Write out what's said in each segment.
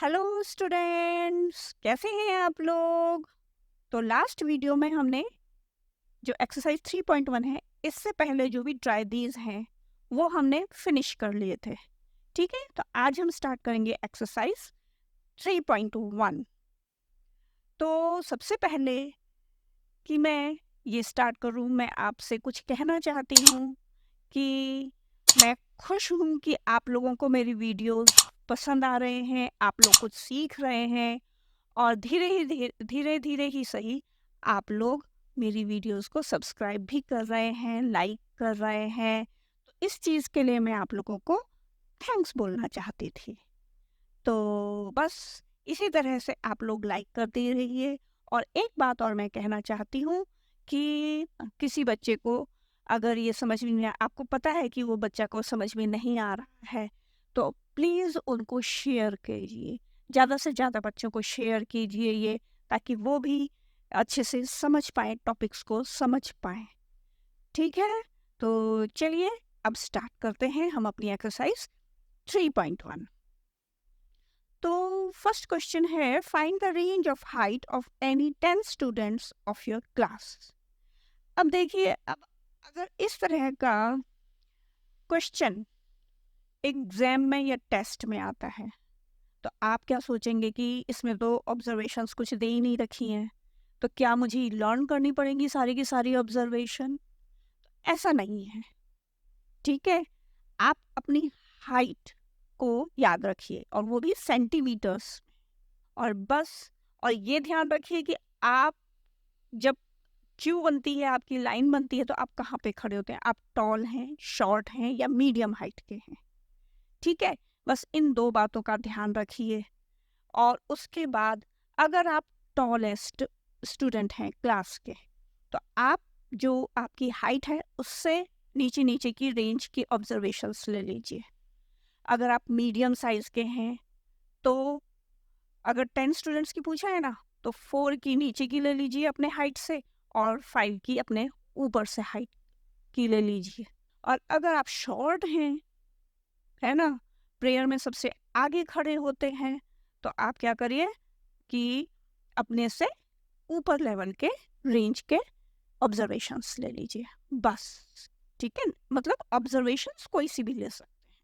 Hello students, कैसे हैं आप लोग। तो लास्ट वीडियो में हमने जो एक्सरसाइज 3.1 है, इससे पहले जो भी ट्राई दीज हैं वो हमने फिनिश कर लिए थे। ठीक है, तो आज हम स्टार्ट करेंगे एक्सरसाइज 3.1। तो सबसे पहले कि मैं ये स्टार्ट करूं, मैं आपसे कुछ कहना चाहती हूँ कि मैं खुश हूँ कि आप लोगों को मेरी वीडियोस पसंद आ रहे हैं, आप लोग कुछ सीख रहे हैं और धीरे धीरे ही सही आप लोग मेरी वीडियोस को सब्सक्राइब भी कर रहे हैं, लाइक कर रहे हैं। तो इस चीज़ के लिए मैं आप लोगों को थैंक्स बोलना चाहती थी। तो बस इसी तरह से आप लोग लाइक करते रहिए। और एक बात और मैं कहना चाहती हूँ कि किसी बच्चे को अगर ये समझ में नहीं, आपको पता है कि वो बच्चा को समझ में नहीं आ रहा है, तो प्लीज़ उनको शेयर कीजिए, ज़्यादा से ज़्यादा बच्चों को शेयर कीजिए ये, ताकि वो भी अच्छे से समझ पाए, टॉपिक्स को समझ पाए। ठीक है, तो चलिए अब स्टार्ट करते हैं हम अपनी एक्सरसाइज 3.1। तो फर्स्ट क्वेश्चन है, find the range of height of any 10 students of your class. अब देखिए, अब अगर इस तरह का क्वेश्चन एग्जाम में या टेस्ट में आता है, तो आप क्या सोचेंगे कि इसमें तो ऑब्जर्वेशंस कुछ दे ही नहीं रखी हैं, तो क्या मुझे लर्न करनी पड़ेगी सारी की सारी ऑब्जर्वेशन। ऐसा नहीं है। ठीक है, आप अपनी हाइट को याद रखिए, और वो भी सेंटीमीटर्स। और बस, और ये ध्यान रखिए कि आप जब क्यू बनती है, आपकी लाइन बनती है, तो आप कहाँ पे खड़े होते हैं, आप टॉल हैं, शॉर्ट हैं या मीडियम हाइट के हैं। ठीक है, बस इन दो बातों का ध्यान रखिए। और उसके बाद अगर आप टॉलेस्ट स्टूडेंट हैं क्लास के, तो आप जो आपकी हाइट है उससे नीचे नीचे की रेंज की ऑब्जर्वेशंस ले लीजिए। अगर आप मीडियम साइज के हैं, तो अगर 10 स्टूडेंट्स की पूछा है ना, तो 4 की नीचे की ले लीजिए अपने हाइट से, और 5 की अपने ऊपर से हाइट की ले लीजिए। और अगर आप शॉर्ट हैं, है ना, प्रेयर में सबसे आगे खड़े होते हैं, तो आप क्या करिए कि अपने से ऊपर लेवल के रेंज के ऑब्जर्वेशंस ले लीजिए बस। ठीक है, मतलब ऑब्जर्वेशंस कोई सी भी ले सकते हैं।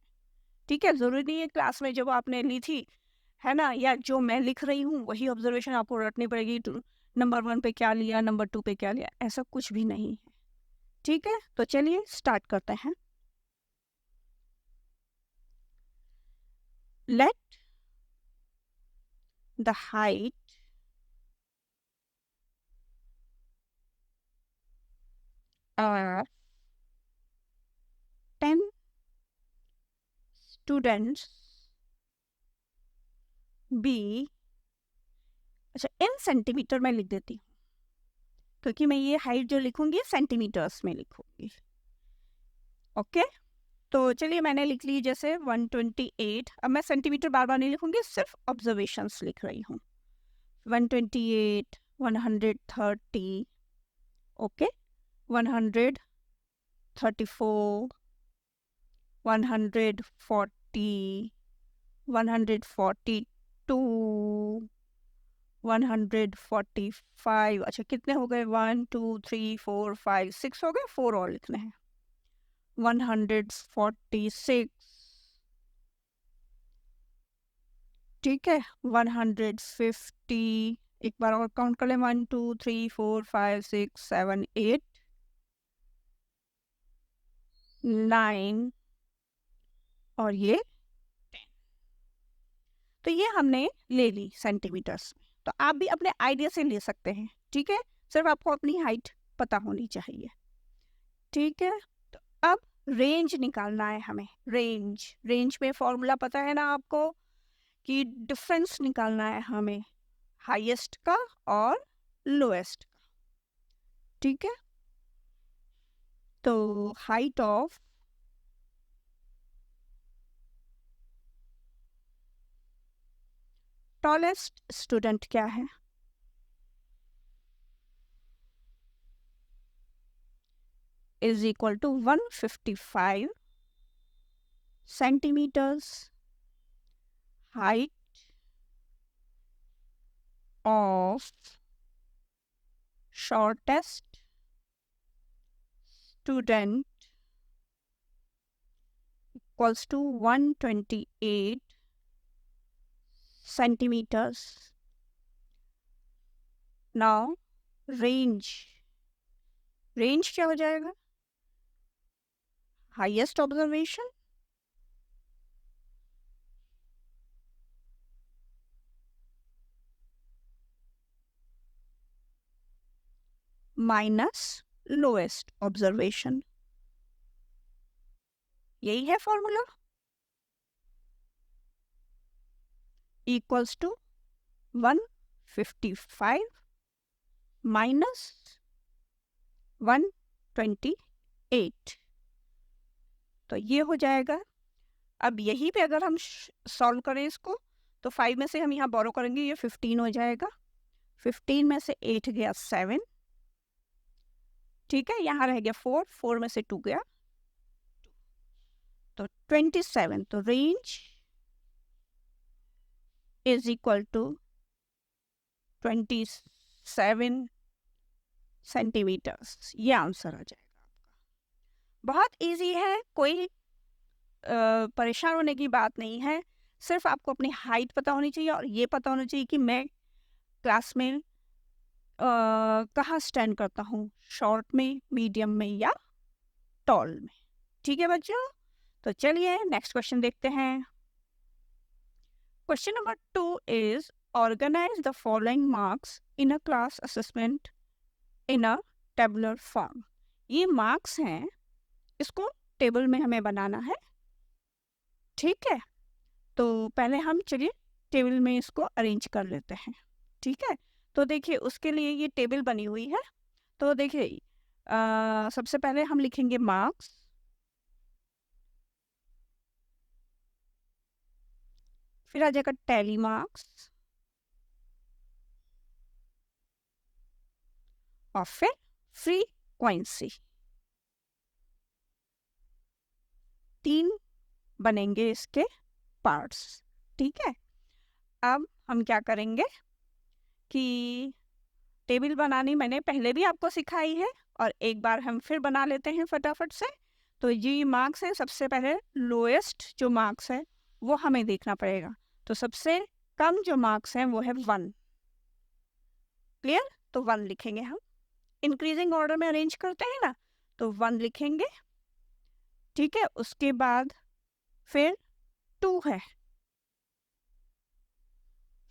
ठीक है, जरूरी नहीं है क्लास में जब आपने ली थी, है ना, या जो मैं लिख रही हूँ वही ऑब्जर्वेशन आपको रटनी पड़ेगी, नंबर 1 पे क्या लिया, नंबर 2 पे क्या लिया, ऐसा कुछ भी नहीं है। ठीक है, तो चलिए स्टार्ट करते हैं। Let the height of 10 students be, अच्छा इन सेंटीमीटर में लिख देती हूँ, क्योंकि मैं ये हाइट जो लिखूंगी सेंटीमीटर्स में लिखूंगी। ओके, तो चलिए मैंने लिख ली जैसे 128। अब मैं सेंटीमीटर बार बार नहीं लिखूंगी, सिर्फ ऑब्जर्वेशंस लिख रही हूँ। 128, 130, ओके, 134, 140, 142, 145। अच्छा कितने हो गए, 1 2 3 4 5 6 हो गए, 4 और लिखने हैं। 146, ठीक है, 150। एक बार और काउंट कर ले, 1 2 3 4 5 6 7 8 9 और ये 10। तो ये हमने ले ली सेंटीमीटर्स में। तो आप भी अपने आइडिया से ले सकते हैं। ठीक है, सिर्फ आपको अपनी हाइट पता होनी चाहिए। ठीक है, तो अब रेंज निकालना है हमें। रेंज, रेंज में फॉर्मूला पता है ना आपको, कि डिफरेंस निकालना है हमें हाईएस्ट का और लोएस्ट का। ठीक है, तो हाइट ऑफ टॉलेस्ट स्टूडेंट क्या है, is equal to 155 centimetres. Height of shortest student equals to 128 centimeters. Now range क्या हो जाएगा? Highest observation minus lowest observation, यही है फॉर्मूला, इक्वल्स टू 155 माइनस 128, तो ये हो जाएगा। अब यही पे अगर हम सॉल्व करें इसको, तो 5 में से हम यहाँ बोरो करेंगे, ये 15 हो जाएगा। 15 में से 8 गया 7, ठीक है, यहाँ रह गया 4, 4 में से 2 गया 2, तो 27, तो range is equal to 27 centimetres, ये आंसर आ जाएगा आपका। बहुत इजी है, कोई परेशान होने की बात नहीं है, सिर्फ आपको अपनी हाइट पता होनी चाहिए और ये पता होना चाहिए कि मैं क्लास में कहाँ स्टैंड करता हूँ, शॉर्ट में, मीडियम में या टॉल में। ठीक है बच्चों, तो चलिए नेक्स्ट क्वेश्चन देखते हैं। Question number 2 is organise the following marks in a class assessment in a tabular form. ये मार्क्स हैं, इसको टेबल में हमें बनाना है, ठीक है। तो पहले हम चलिए टेबल में इसको अरेंज कर लेते हैं, ठीक है। तो देखिए उसके लिए ये टेबल बनी हुई है, तो देखिए सबसे पहले हम लिखेंगे मार्क्स, फिर आ जाएगा टैली मार्क्स, और फिर फ्रीक्वेंसी, 3 बनेंगे इसके पार्ट्स, ठीक है। अब हम क्या करेंगे कि टेबल बनानी मैंने पहले भी आपको सिखाई है और एक बार हम फिर बना लेते हैं फटाफट से। तो ये मार्क्स है, सबसे पहले लोएस्ट जो मार्क्स है वो हमें देखना पड़ेगा, तो सबसे कम जो मार्क्स हैं वो है 1, क्लियर। तो 1 लिखेंगे हम, इंक्रीजिंग ऑर्डर में अरेंज करते हैं ना, तो 1 लिखेंगे, ठीक है। उसके बाद फिर 2 है,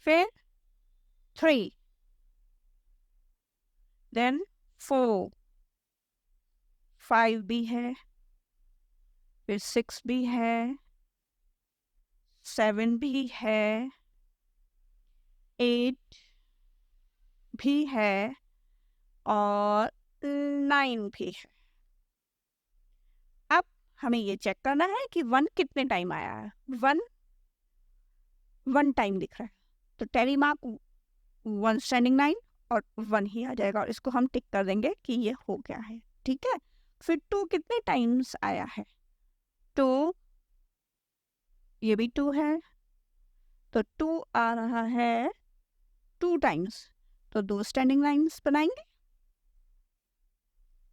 फिर 3, देन 4, 5 भी है, फिर 6 भी है, 7 भी है, 8 भी है और 9 भी है। अब हमें ये चेक करना है कि 1 कितने टाइम आया है। 1 टाइम दिख रहा है, तो टैली मार्क 1 स्टैंडिंग लाइन और 1 ही आ जाएगा, और इसको हम टिक कर देंगे कि ये हो गया है, ठीक है। फिर 2 कितने टाइम्स आया है, 2, ये भी 2 है, तो 2 आ रहा है 2 टाइम्स, तो 2 स्टैंडिंग लाइन्स बनाएंगे,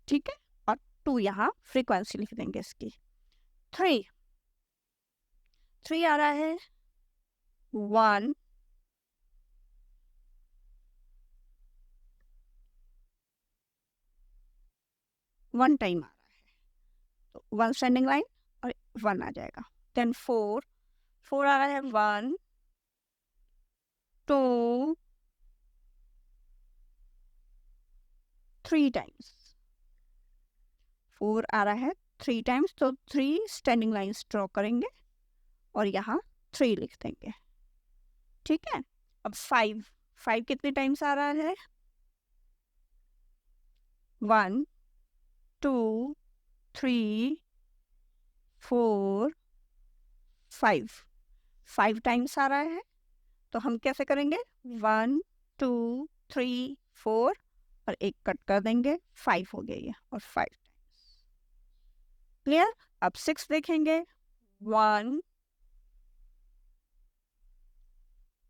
ठीक है, और 2 यहाँ फ्रीक्वेंसी लिख देंगे इसकी। 3 आ रहा है 1, 1 टाइम आ रहा है, तो 1 स्टैंडिंग लाइन और 1 आ जाएगा। देन 4 आ रहा है 1, 2, 3 टाइम्स, 4 आ रहा है 3 टाइम्स, तो 3 स्टैंडिंग लाइन्स ड्रॉ करेंगे और यहाँ 3 लिख देंगे, ठीक है। अब 5 कितने टाइम्स आ रहा है, 1, 2, 3, 4, 5 टाइम्स आ रहा है, तो हम कैसे करेंगे, 1, 2, 3, 4 और एक कट कर देंगे, 5 हो गया ये, और 5 टाइम्स, क्लियर। अब 6 देखेंगे, 1,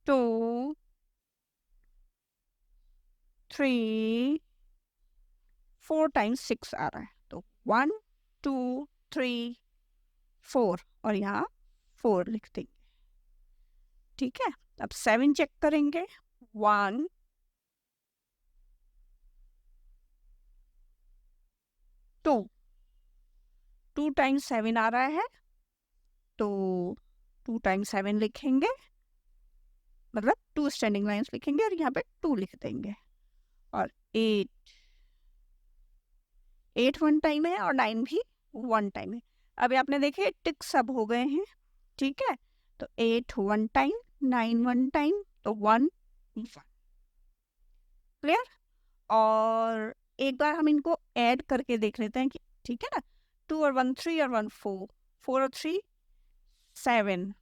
2, 3 4 टाइम्स 6 आ रहा है, तो 1 2 3 4 और यहाँ 4 लिख देंगे। ठीक है, अब 7 चेक करेंगे। 1 2 2 टाइम्स 7 आ रहा है, तो 2 टाइम्स 7 लिखेंगे, मतलब 2 स्टैंडिंग लाइंस लिखेंगे और यहाँ पे 2 लिख देंगे। और 8 1 टाइम है और 9 भी 1 टाइम है। अभी आपने देखे टिक सब हो गए हैं। ठीक है, तो 8 1 टाइम, 9 1 टाइम, तो 1 1। क्लियर? और एक बार हम इनको ऐड करके देख लेते हैं कि ठीक है ना, 2 और 1 3 और 1 4, 4 और 3 7,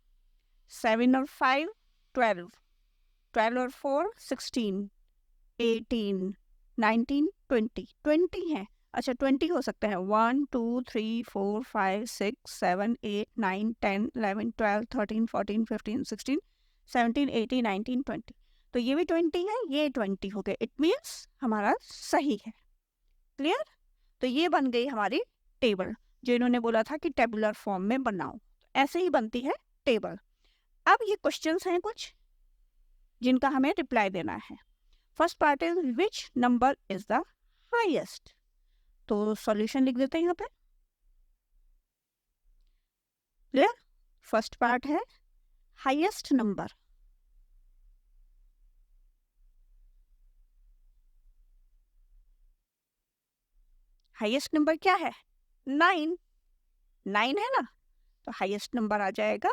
7 और 5 12, 12 और 4 16, 18 19 20, 20 है। अच्छा 20 हो सकते हैं, 1 2 3 4 5 6 7 8 9 10 11 12 13 14 15 16 17 18 19 20, तो ये भी 20 है, ये 20 हो गए। इट मीन्स हमारा सही है। क्लियर? तो ये बन गई हमारी टेबल, जो इन्होंने बोला था कि टेबुलर फॉर्म में बनाओ, ऐसे ही बनती है टेबल। अब ये क्वेश्चंस हैं कुछ जिनका हमें रिप्लाई देना है। First part is which number is the highest, तो सॉल्यूशन लिख देते हैं यहाँ पे। क्लियर? फर्स्ट पार्ट है हाईएस्ट नंबर, हाईएस्ट नंबर क्या है? 9, 9 है ना, तो हाईएस्ट नंबर आ जाएगा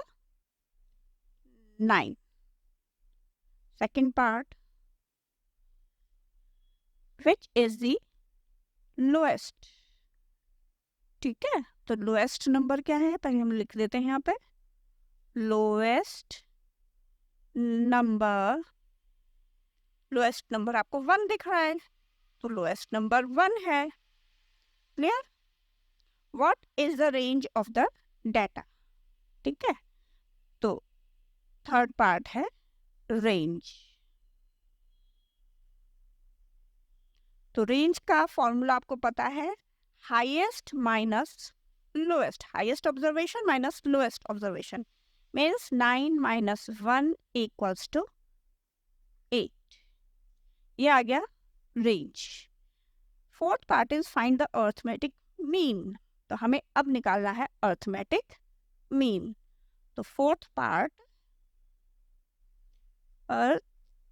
9। Second part, which is the lowest. ठीक है, तो लोएस्ट नंबर क्या है, पहले हम लिख देते हैं यहाँ पे। लोएस्ट नंबर, लोएस्ट नंबर आपको 1 दिख रहा है, तो लोएस्ट नंबर 1 है। Clear? What is the range of the data. ठीक है, तो थर्ड पार्ट है रेंज। तो रेंज का फॉर्मूला आपको पता है, highest minus lowest, highest observation minus lowest observation, means 9 minus 1 equals to 8। ये आ गया range. Fourth part is find the arithmetic mean, तो हमें अब निकालना है अर्थमेटिक मीन। तो फोर्थ पार्ट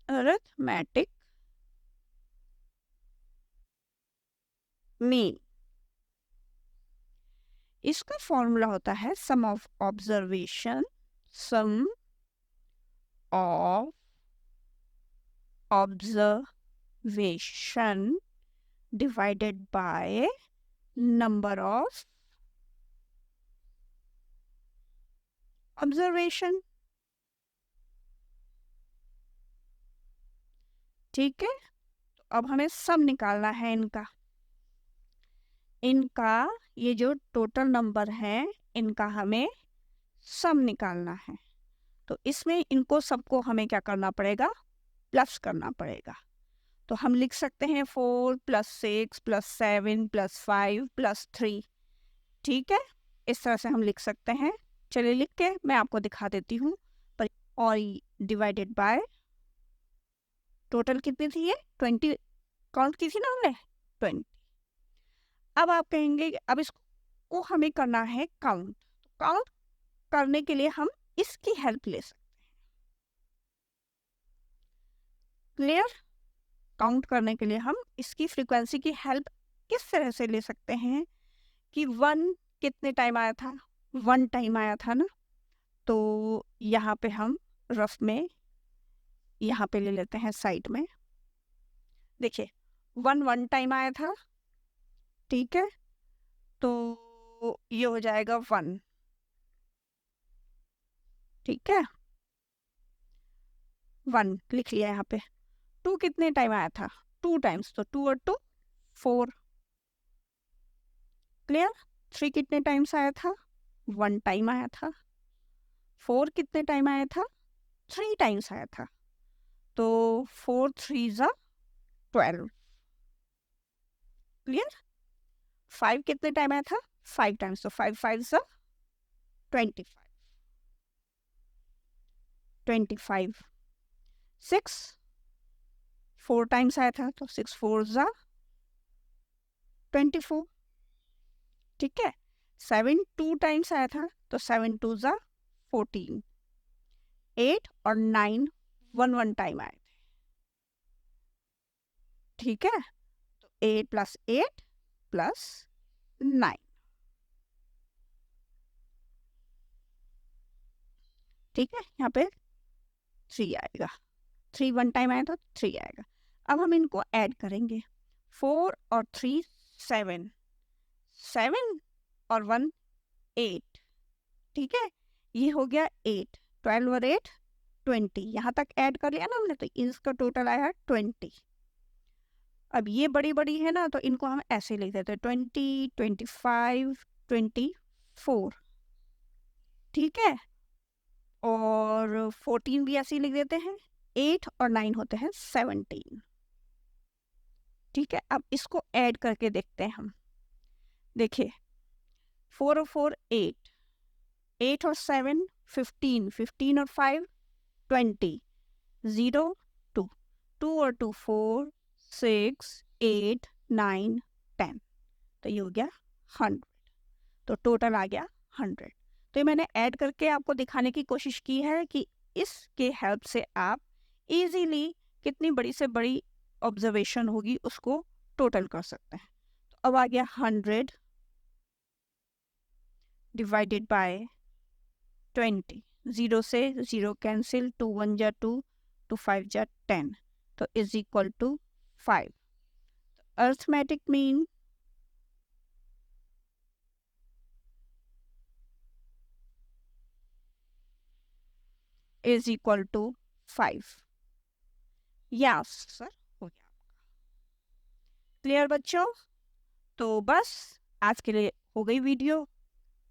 अर्थमेटिक मीन, इसका फॉर्मूला होता है sum of observation, sum of observation divided by number of observation। ठीक है, तो अब हमें सम निकालना है इनका, ये जो टोटल नंबर है इनका हमें सम निकालना है। तो इसमें इनको सबको हमें क्या करना पड़ेगा, प्लस करना पड़ेगा। तो हम लिख सकते हैं 4 + 6 + 7 + 5 + 3। ठीक है, इस तरह से हम लिख सकते हैं। चलिए लिख के मैं आपको दिखा देती हूँ। और डिवाइडेड बाय टोटल कितनी थी, ये 20 काउंट की थी ना हमने, 20। अब आप कहेंगे अब इसको हमें करना है काउंट, काउंट करने के लिए हम इसकी हेल्प ले सकते हैं। क्लियर? काउंट करने के लिए हम इसकी फ्रीक्वेंसी की हेल्प किस तरह से ले सकते हैं कि 1 कितने टाइम आया था, 1 टाइम आया था ना, तो यहाँ पे हम रफ में यहाँ पे ले लेते हैं साइड में। देखिए 1 1 टाइम आया था, ठीक है, तो ये हो जाएगा 1। ठीक है, 1 लिख लिया यहाँ पे। 2 कितने टाइम आया था, 2 टाइम्स, तो 2 और 2 4। क्लियर? 3 कितने टाइम्स आया था, 1 टाइम आया था। 4 कितने टाइम आया था, 3 टाइम्स आया था, तो 4 3 ज़ा 12। क्लियर? 5 कितने टाइम आया था? 5 टाइम्स, तो 5 5 सा 25, 25। 6 4 टाइम्स आया था, तो 6 4 सा 24। ठीक है। 7 2 टाइम्स आया था, तो 7 2 सा 14। 8 और 9 1 1 टाइम आए थे। ठीक है, तो 8 प्लस 8 प्लस 9। ठीक है, यहाँ पे 3 आएगा। 3 1 टाइम आया तो 3 आएगा। अब हम इनको ऐड करेंगे। 4 और 3 7, 7 और 1 8। ठीक है, ये हो गया 8। 12 और 8 20। यहाँ तक ऐड कर लिया ना हमने, तो इसका टोटल आया 20। अब ये बड़ी बड़ी है ना, तो इनको हम ऐसे लिख देते हैं 20 25 24। ठीक है, और 14 भी ऐसे ही लिख देते हैं। 8 और 9 होते हैं 17। ठीक है, अब इसको ऐड करके देखते हैं हम। देखिए 4 और 4 8, 8 और 7 15, 15 और 5 20, 0 2, 2 और 2 4 6 8 9 10। तो ये हो गया 100। तो टोटल आ गया 100। तो ये मैंने ऐड करके आपको दिखाने की कोशिश की है कि इसके हेल्प से आप इजीली कितनी बड़ी से बड़ी ऑब्जर्वेशन होगी उसको टोटल कर सकते हैं। तो अब आ गया 100 डिवाइडेड बाय 20। 0 से 0 कैंसिल, 2 1 जा 2, 2 5 जा 10, तो is equal to 5। Arithmetic mean is equal to 5। Yes sir, हो गया। क्लियर बच्चों? तो बस आज के लिए हो गई वीडियो।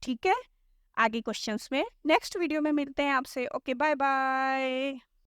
ठीक है, आगे क्वेश्चंस में नेक्स्ट वीडियो में मिलते हैं आपसे। Okay, bye bye.